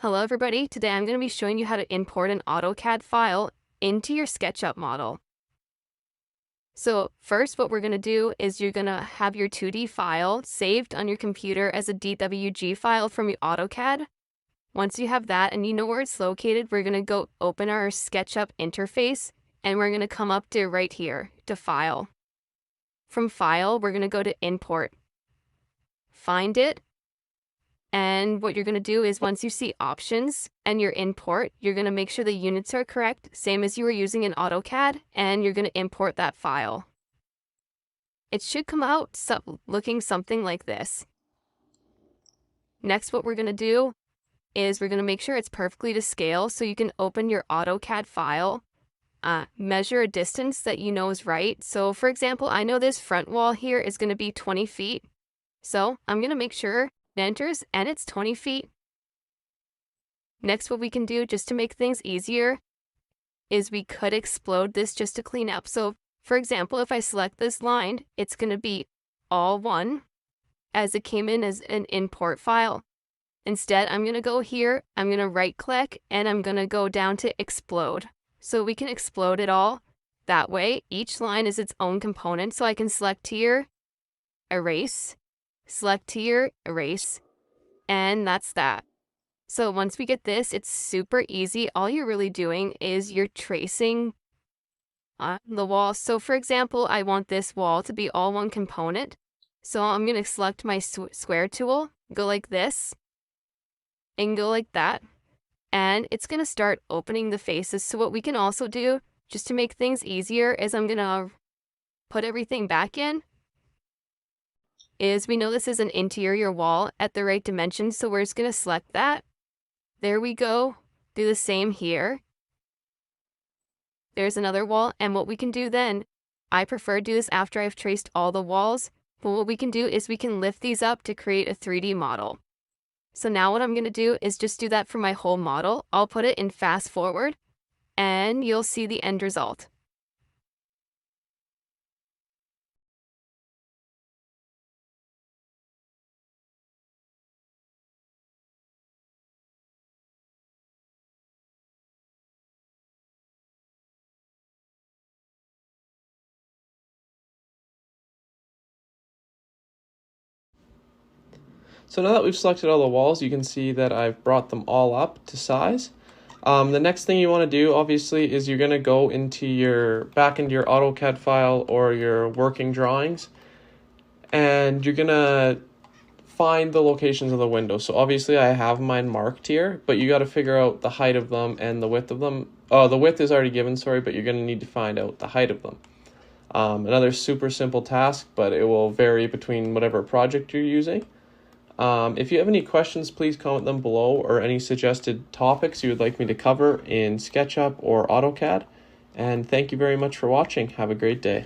Hello everybody, today I'm going to be showing you how to import an AutoCAD file into your SketchUp model. So first what we're going to do is you're going to have your 2D file saved on your computer as a DWG file from your AutoCAD. Once you have that and you know where it's located, we're going to go open our SketchUp interface and we're going to come up to right here to File. From File, we're going to go to Import. Find it. And what you're going to do is once you see options and your import, you're going to make sure the units are correct, same as you were using in AutoCAD, and you're going to import that file. It should come out looking something like this. Next, what we're going to do is we're going to make sure it's perfectly to scale so you can open your AutoCAD file, measure a distance that you know is right. So for example, I know this front wall here is going to be 20 feet. So I'm going to make sure enters and it's 20 feet. Next, what we can do just to make things easier is we could explode this just to clean up. So for example, if I select this line, it's going to be all one as it came in as an import file. Instead, I'm going to go here, I'm going to right click and I'm going to go down to explode. So we can explode it all. That way, each line is its own component. So I can select here, erase, select here, erase, and that's that. So once we get this, it's super easy. All you're really doing is you're tracing the wall. So for example, I want this wall to be all one component. So I'm going to select my square tool, go like this, and go like that. And it's going to start opening the faces. So what we can also do, just to make things easier, is I'm going to put everything back in. Is we know this is an interior wall at the right dimension, so we're just going to select that. There we go. Do the same here. There's another wall, and what we can do then, I prefer to do this after I've traced all the walls, but what we can do is we can lift these up to create a 3D model. So now what I'm going to do is just do that for my whole model. I'll put it in fast forward, and you'll see the end result. So now that we've selected all the walls, you can see that I've brought them all up to size. The next thing you want to do, obviously, is you're going to go back into your AutoCAD file or your working drawings, and you're going to find the locations of the windows. So obviously I have mine marked here, but you got to figure out the height of them and the width of them. Oh, the width is already given, sorry, but you're going to need to find out the height of them. Another super simple task, but it will vary between whatever project you're using. If you have any questions, please comment them below, or any suggested topics you would like me to cover in SketchUp or AutoCAD. And thank you very much for watching. Have a great day.